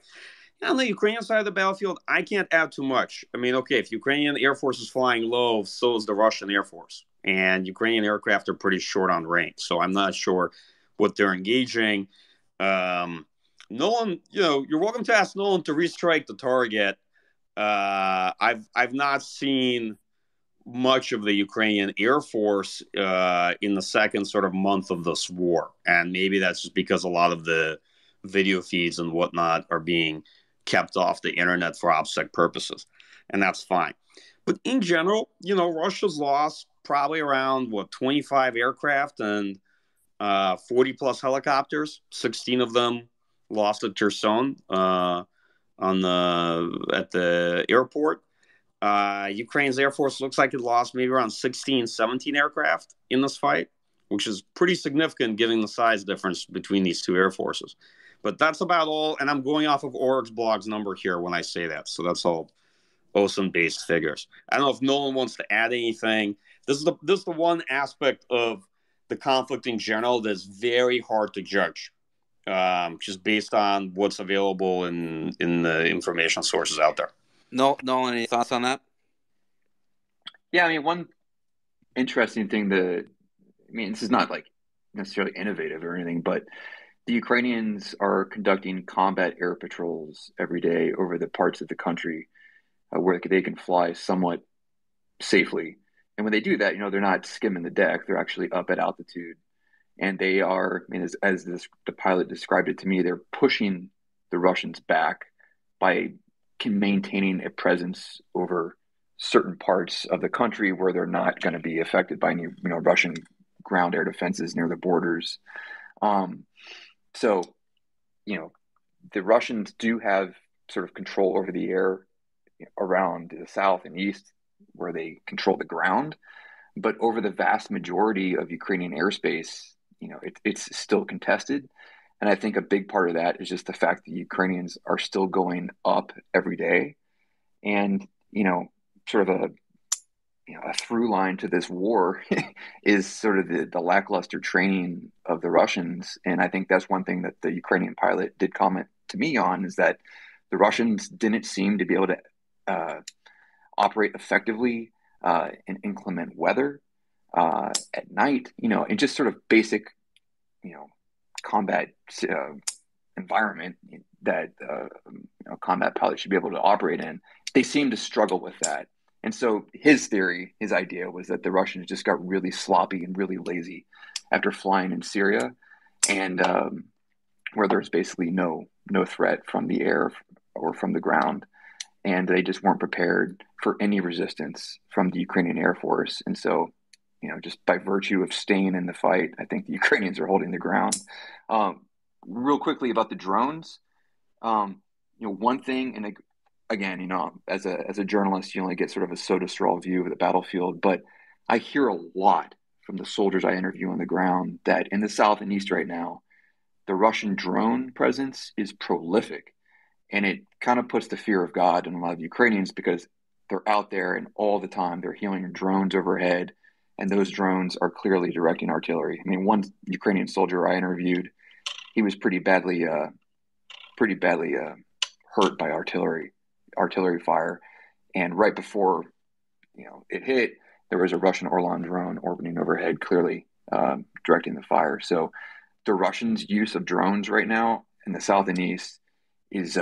On the Ukrainian side of the battlefield, I can't add too much. I mean, okay, if Ukrainian Air Force is flying low, so is the Russian Air Force. And Ukrainian aircraft are pretty short on range, so I'm not sure what they're engaging. Nolan, you're welcome to ask Nolan to restrike the target. I've not seen much of the Ukrainian Air Force in the second sort of month of this war, and maybe that's just because a lot of the video feeds and whatnot are being kept off the internet for OPSEC purposes, and that's fine. But in general, Russia's lost probably around 25 aircraft and 40 plus helicopters. 16 of them lost at Kherson at the airport. Ukraine's Air Force looks like it lost maybe around 16, 17 aircraft in this fight, which is pretty significant given the size difference between these two air forces. But that's about all, and I'm going off of Oryx blog's number here when I say that, so that's all OSINT-based figures. I don't know if Nolan wants to add anything. This is the one aspect of the conflict in general that's very hard to judge, just based on what's available in the information sources out there. Nolan, any thoughts on that? Yeah, I mean, one interesting thing this is not like necessarily innovative or anything, but the Ukrainians are conducting combat air patrols every day over the parts of the country where they can fly somewhat safely. And when they do that, they're not skimming the deck; they're actually up at altitude, and they are, as the pilot described it to me, they're pushing the Russians back by maintaining a presence over certain parts of the country where they're not going to be affected by any, Russian ground air defenses near the borders. So, the Russians do have sort of control over the air around the south and east where they control the ground, but over the vast majority of Ukrainian airspace, it's still contested. And I think a big part of that is just the fact that Ukrainians are still going up every day. And, sort of a through line to this war is sort of the lackluster training of the Russians. And I think that's one thing that the Ukrainian pilot did comment to me on, is that the Russians didn't seem to be able to operate effectively in inclement weather at night, in just sort of basic, combat environment that combat pilots should be able to operate in. They seem to struggle with that. And so his idea was that the Russians just got really sloppy and really lazy after flying in Syria, and where there's basically no threat from the air or from the ground, and they just weren't prepared for any resistance from the Ukrainian Air Force. And so, just by virtue of staying in the fight, I think the Ukrainians are holding the ground. Real quickly about the drones, one thing, and again, as a journalist, you only get sort of a soda straw view of the battlefield, but I hear a lot from the soldiers I interview on the ground that in the south and east right now, the Russian drone presence is prolific. And it kind of puts the fear of God in a lot of Ukrainians, because they're out there and all the time they're hearing drones overhead, and those drones are clearly directing artillery. I mean, one Ukrainian soldier I interviewed, he was pretty badly hurt by artillery fire, and right before it hit, there was a Russian Orlan drone orbiting overhead, clearly directing the fire. So the Russians' use of drones right now in the south and east is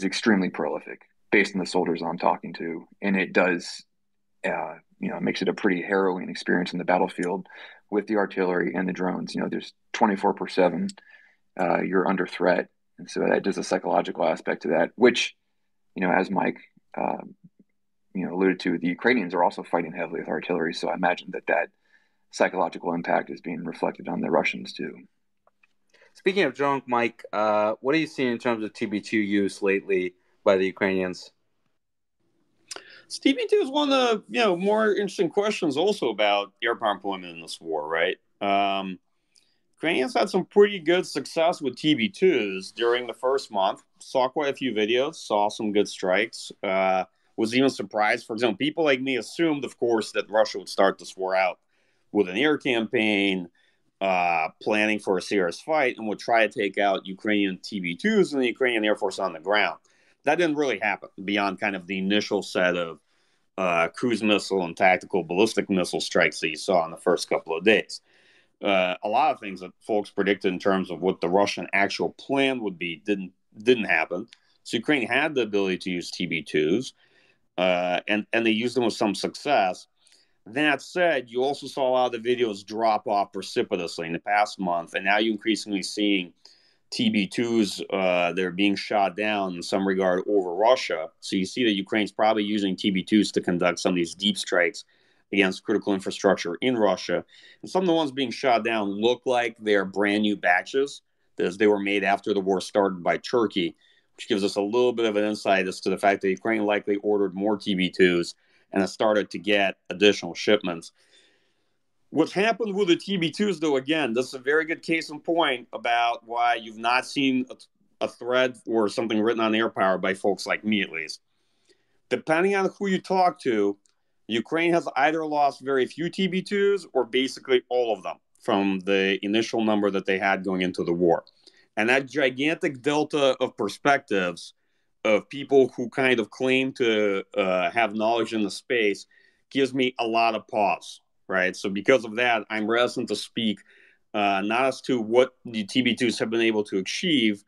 extremely prolific, based on the soldiers I'm talking to, and it does makes it a pretty harrowing experience in the battlefield with the artillery and the drones. There's 24/7 you're under threat, and so that does a psychological aspect to that, which as Mike alluded to, the Ukrainians are also fighting heavily with artillery, so I imagine that psychological impact is being reflected on the Russians too. Speaking of drones, Mike, what are you seeing in terms of TB2 use lately by the Ukrainians? TB2 is one of the more interesting questions also about air power employment in this war, right? Ukrainians had some pretty good success with TB2s during the first month. Saw quite a few videos, saw some good strikes. Was even surprised. For example, people like me assumed, of course, that Russia would start this war out with an air campaign, planning for a serious fight, and would try to take out Ukrainian TB2s and the Ukrainian Air Force on the ground. That didn't really happen beyond kind of the initial set of cruise missile and tactical ballistic missile strikes that you saw in the first couple of days. A lot of things that folks predicted in terms of what the Russian actual plan would be didn't happen. So Ukraine had the ability to use TB2s, and they used them with some success. That said, you also saw a lot of the videos drop off precipitously in the past month, and now you're increasingly seeing TB2s that are being shot down in some regard over Russia. So you see that Ukraine's probably using TB2s to conduct some of these deep strikes against critical infrastructure in Russia. And some of the ones being shot down look like they're brand new batches, as they were made after the war started by Turkey, which gives us a little bit of an insight as to the fact that Ukraine likely ordered more TB2s and has started to get additional shipments. What's happened with the TB2s, though, again, this is a very good case in point about why you've not seen a thread or something written on air power by folks like me, at least. Depending on who you talk to, Ukraine has either lost very few TB2s or basically all of them from the initial number that they had going into the war. And that gigantic delta of perspectives of people who kind of claim to have knowledge in the space gives me a lot of pause, right? So because of that, I'm reticent to speak not as to what the TB2s have been able to achieve,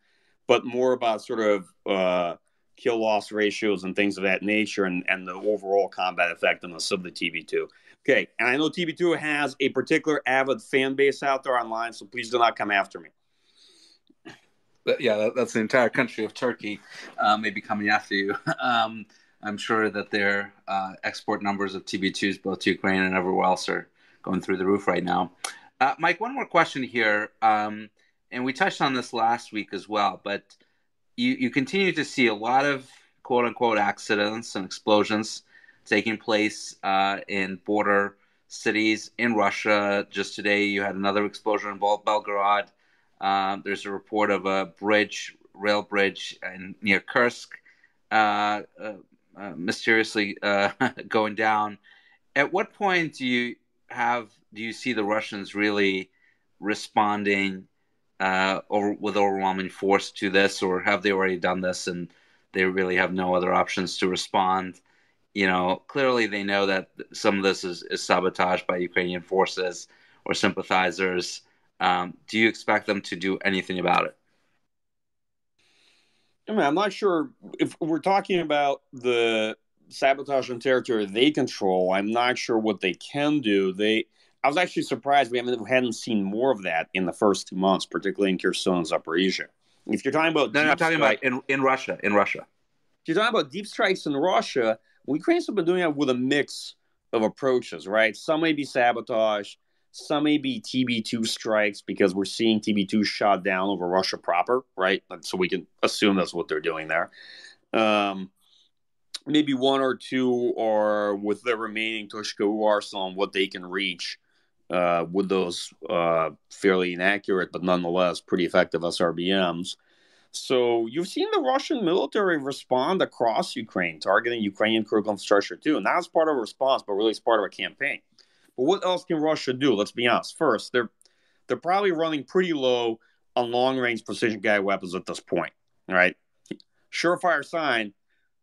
but more about sort of kill-loss ratios and things of that nature, and the overall combat effectiveness of the TB2. Okay, and I know TB2 has a particular avid fan base out there online, so please do not come after me. Yeah, that's the entire country of Turkey maybe coming after you. I'm sure that their export numbers of TB2s, both to Ukraine and everywhere else, are going through the roof right now. Mike, one more question here, and we touched on this last week as well, but you continue to see a lot of quote-unquote accidents and explosions taking place in border cities in Russia. Just today, you had another explosion in Belgorod. There's a report of a rail bridge near Kursk, mysteriously going down. At what point do you see the Russians really responding with overwhelming force to this, or have they already done this and they really have no other options to respond? Clearly they know that some of this is sabotaged by Ukrainian forces or sympathizers. Do you expect them to do anything about it? I mean, I'm not sure if we're talking about the sabotage on territory they control. I'm not sure what they can do. I was actually surprised we hadn't seen more of that in the first 2 months, particularly in Kherson and Zaporizhia. If you're talking about I'm talking about in Russia. In Russia, if you're talking about deep strikes in Russia, Ukrainians have been doing it with a mix of approaches, right? Some may be sabotage, some may be TB2 strikes because we're seeing TB2 shot down over Russia proper, right? So we can assume that's what they're doing there. Maybe one or two are with the remaining Toshka arsenal and what they can reach with those fairly inaccurate but nonetheless pretty effective SRBMs. So you've seen the Russian military respond across Ukraine, targeting Ukrainian critical infrastructure too. And that's part of a response, but really it's part of a campaign. But what else can Russia do? Let's be honest. First, they're probably running pretty low on long-range precision guided weapons at this point. All right, surefire sign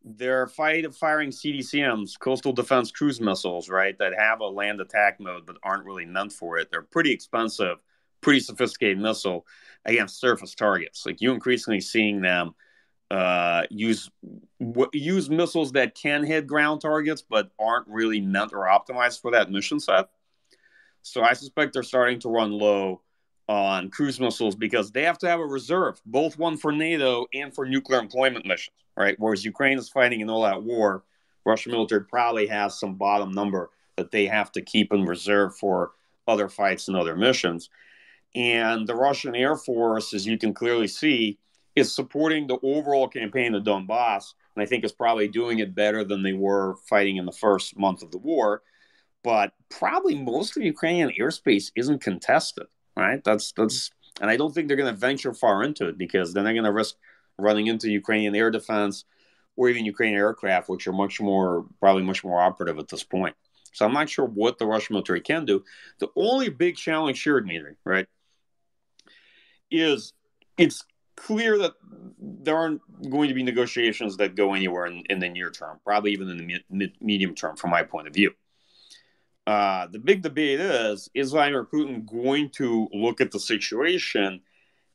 they're firing CDCMs, coastal defense cruise missiles, right, that have a land attack mode but aren't really meant for it. They're pretty expensive, pretty sophisticated missile against surface targets. Like you're increasingly seeing them use missiles that can hit ground targets but aren't really meant or optimized for that mission set. So I suspect they're starting to run low on cruise missiles because they have to have a reserve, both one for NATO and for nuclear employment missions, right? Whereas Ukraine is fighting an all-out war, Russian military probably has some bottom number that they have to keep in reserve for other fights and other missions. And the Russian Air Force, as you can clearly see, is supporting the overall campaign of Donbas, and I think is probably doing it better than they were fighting in the first month of the war. But probably most of Ukrainian airspace isn't contested, right? That's, and I don't think they're going to venture far into it because then they're going to risk running into Ukrainian air defense or even Ukrainian aircraft, which are probably much more operative at this point. So I'm not sure what the Russian military can do. The only big challenge here, Dmitry, right, is it's clear that there aren't going to be negotiations that go anywhere in the near term, probably even in the medium term, from my point of view. The big debate is Vladimir Putin going to look at the situation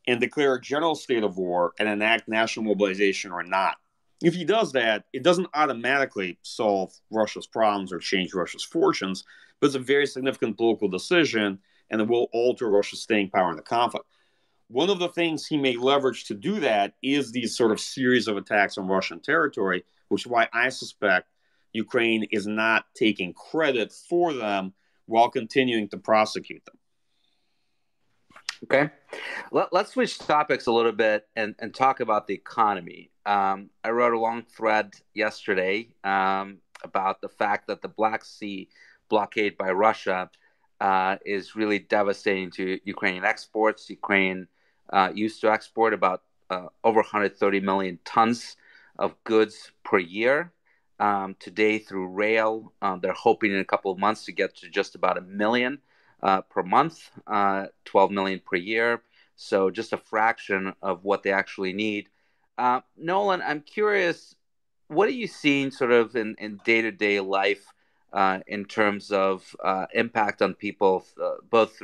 and declare a general state of war and enact national mobilization or not? If he does that, it doesn't automatically solve Russia's problems or change Russia's fortunes, but it's a very significant political decision, and it will alter Russia's staying power in the conflict. One of the things he may leverage to do that is these sort of series of attacks on Russian territory, which is why I suspect Ukraine is not taking credit for them while continuing to prosecute them. Okay. Let's switch topics a little bit and talk about the economy. I wrote a long thread yesterday about the fact that the Black Sea blockade by Russia is really devastating to Ukrainian exports. Ukraine used to export about over 130 million tons of goods per year. Today, through rail, they're hoping in a couple of months to get to just about 1 million per month, 12 million per year. So just a fraction of what they actually need. Nolan, I'm curious, what are you seeing sort of in day-to-day life in terms of impact on people, both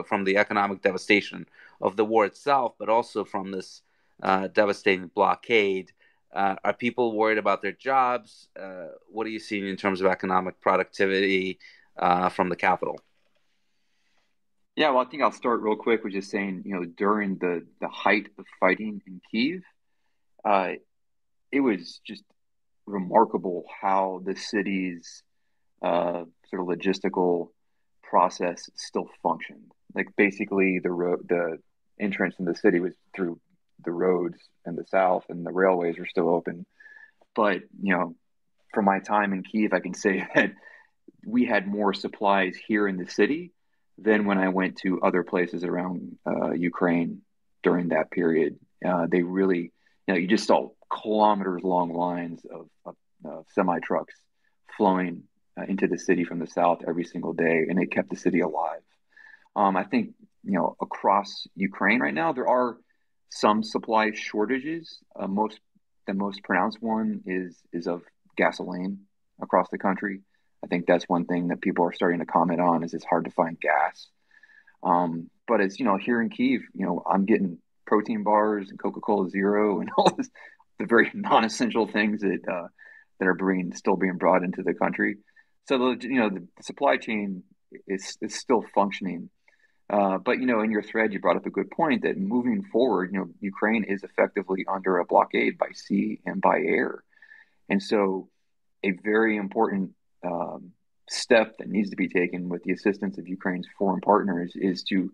from the economic devastation of the war itself, but also from this devastating blockade? Are people worried about their jobs? What are you seeing in terms of economic productivity from the capital? Yeah, well, I think I'll start real quick with just saying, during the height of fighting in Kyiv, it was just remarkable how the city's sort of logistical process still functioned. Like basically, the entrance in the city was through the roads in the south, and the railways were still open. But from my time in Kyiv, I can say that we had more supplies here in the city than when I went to other places around Ukraine during that period. They really, you just saw kilometers long lines of semi trucks flowing into the city from the south every single day, and it kept the city alive. I think, across Ukraine right now, there are some supply shortages. The most pronounced one is of gasoline across the country. I think that's one thing that people are starting to comment on is it's hard to find gas. But as here in Kyiv, I'm getting protein bars and Coca-Cola Zero and all this, the very non-essential things that are still being brought into the country. So the supply chain is still functioning. But in your thread, you brought up a good point that moving forward, Ukraine is effectively under a blockade by sea and by air, and so a very important step that needs to be taken with the assistance of Ukraine's foreign partners is to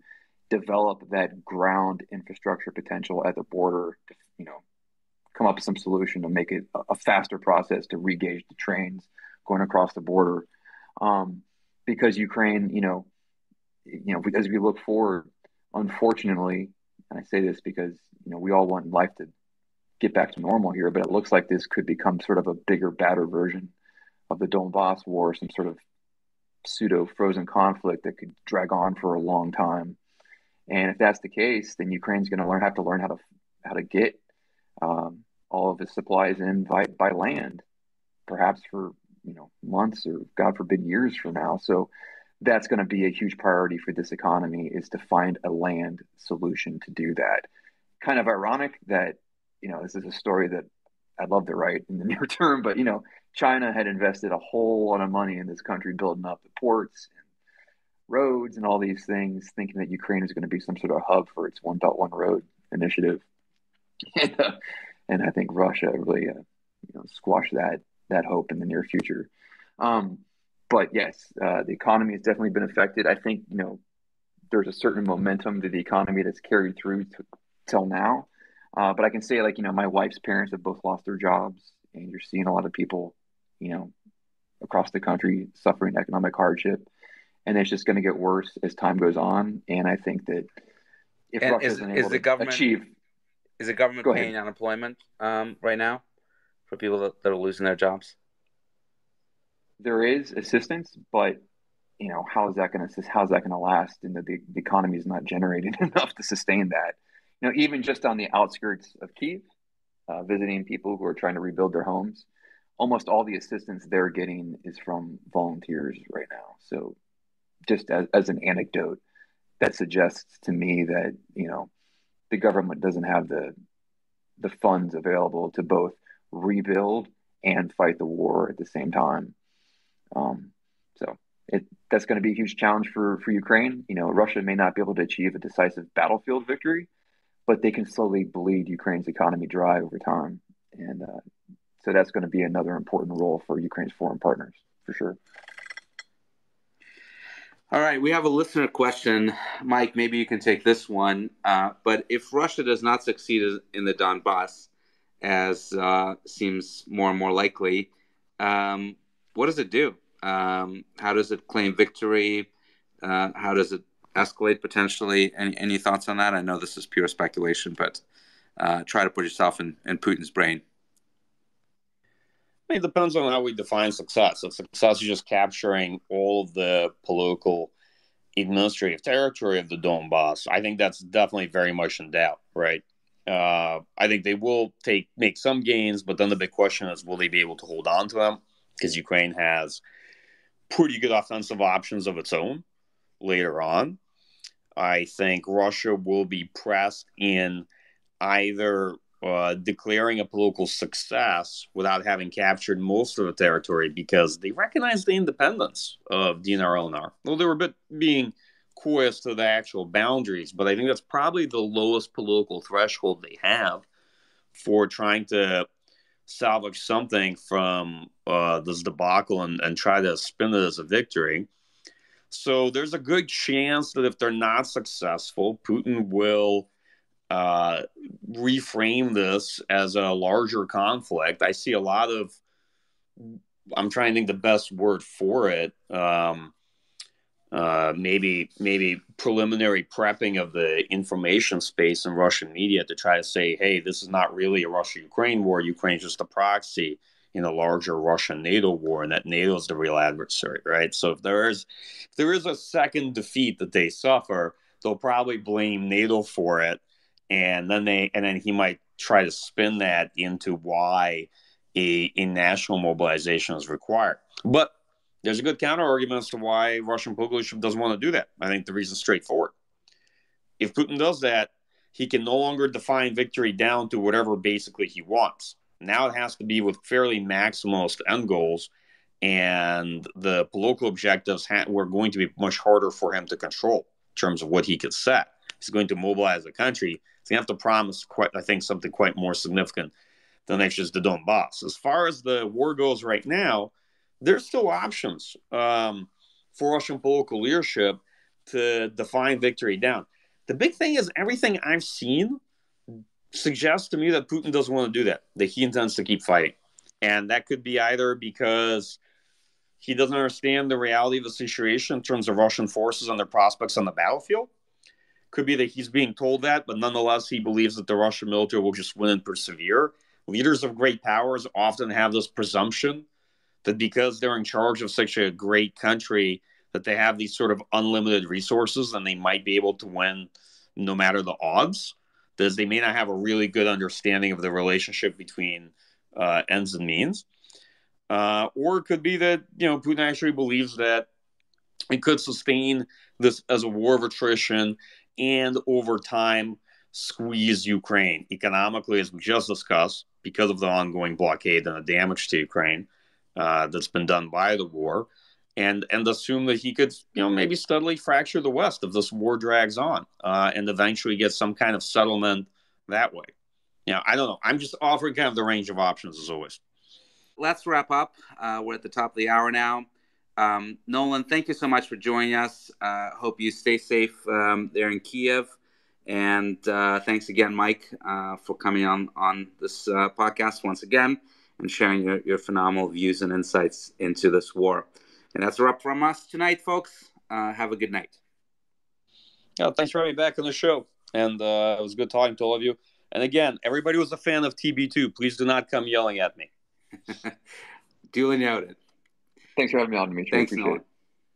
develop that ground infrastructure potential at the border to, come up with some solution to make it a faster process to re-gauge the trains going across the border. Because Ukraine, as we look forward, unfortunately, and I say this because, we all want life to get back to normal here, but it looks like this could become sort of a bigger, badder version of the Donbas war, some sort of pseudo frozen conflict that could drag on for a long time. And if that's the case, then Ukraine's going to have to learn how to get all of its supplies in by land, perhaps for months or God forbid years from now. So that's going to be a huge priority for this economy is to find a land solution to do that. Kind of ironic that this is a story that I'd love to write in the near term, but China had invested a whole lot of money in this country building up the ports and roads and all these things, thinking that Ukraine is going to be some sort of hub for its One Belt One Road initiative. And I think Russia really squashed that hope in the near future. But yes, the economy has definitely been affected. I think there's a certain momentum to the economy that's carried through till now. But I can say, my wife's parents have both lost their jobs, and you're seeing a lot of people, across the country suffering economic hardship, and it's just going to get worse as time goes on. And I think that if Russia isn't able to achieve, is the government paying unemployment right now for people that are losing their jobs? There is assistance, but how's that going to last? And the economy is not generating enough to sustain that. Even just on the outskirts of Kyiv, visiting people who are trying to rebuild their homes, almost all the assistance they're getting is from volunteers right now. So just as an anecdote, that suggests to me that, the government doesn't have the funds available to both rebuild and fight the war at the same time. So that's going to be a huge challenge for Ukraine. Russia may not be able to achieve a decisive battlefield victory, but they can slowly bleed Ukraine's economy dry over time. And so that's going to be another important role for Ukraine's foreign partners, for sure. All right, we have a listener question. Mike, maybe you can take this one. But if Russia does not succeed in the Donbas, as seems more and more likely, what does it do? How does it claim victory? How does it escalate potentially? Any thoughts on that? I know this is pure speculation, but try to put yourself in Putin's brain. It depends on how we define success. If success is just capturing all of the political administrative territory of the Donbas, I think that's definitely very much in doubt, right? I think they will make some gains, but then the big question is, will they be able to hold on to them? Because Ukraine has pretty good offensive options of its own later on. I think Russia will be pressed in either declaring a political success without having captured most of the territory because they recognize the independence of DNR LNR. Well, they were a bit being coy as to the actual boundaries, but I think that's probably the lowest political threshold they have for trying to salvage something from this debacle and try to spin it as a victory. So there's a good chance that if they're not successful, Putin will reframe this as a larger conflict. I see a lot of, I'm trying to think the best word for it, maybe preliminary prepping of the information space in Russian media to try to say, hey, this is not really a Russia-Ukraine war. Ukraine's just a proxy in a larger Russian-NATO war, and that NATO is the real adversary, right? So if there is a second defeat that they suffer, they'll probably blame NATO for it, and then he might try to spin that into why a national mobilization is required. But there's a good counter argument as to why Russian political leadership doesn't want to do that. I think the reason's straightforward. If Putin does that, he can no longer define victory down to whatever basically he wants. Now it has to be with fairly maximalist end goals, and the political objectives were going to be much harder for him to control in terms of what he could set. He's going to mobilize the country. He's going to have to promise, something quite more significant than just the Donbas. As far as the war goes right now, there's still options for Russian political leadership to define victory down. The big thing is everything I've seen suggests to me that Putin doesn't want to do that he intends to keep fighting. And that could be either because he doesn't understand the reality of the situation in terms of Russian forces and their prospects on the battlefield. Could be that he's being told that, but nonetheless, he believes that the Russian military will just win and persevere. Leaders of great powers often have this presumption that because they're in charge of such a great country, that they have these sort of unlimited resources and they might be able to win no matter the odds. That they may not have a really good understanding of the relationship between ends and means. Or it could be that, Putin actually believes that it could sustain this as a war of attrition and over time squeeze Ukraine economically, as we just discussed, because of the ongoing blockade and the damage to Ukraine that's been done by the war, and assume that he could, maybe steadily fracture the West if this war drags on, and eventually get some kind of settlement that way. I don't know. I'm just offering kind of the range of options as always. Let's wrap up. We're at the top of the hour now. Nolan, thank you so much for joining us. Hope you stay safe there in Kiev. And thanks again, Mike, for coming on this podcast once again and sharing your phenomenal views and insights into this war. And that's a wrap from us tonight, folks. Have a good night. Thanks for having me back on the show. And it was good talking to all of you. And again, everybody who's a fan of TB2, please do not come yelling at me. Duly noted. Thanks for having me on, Dimitri. Thanks, Nolan.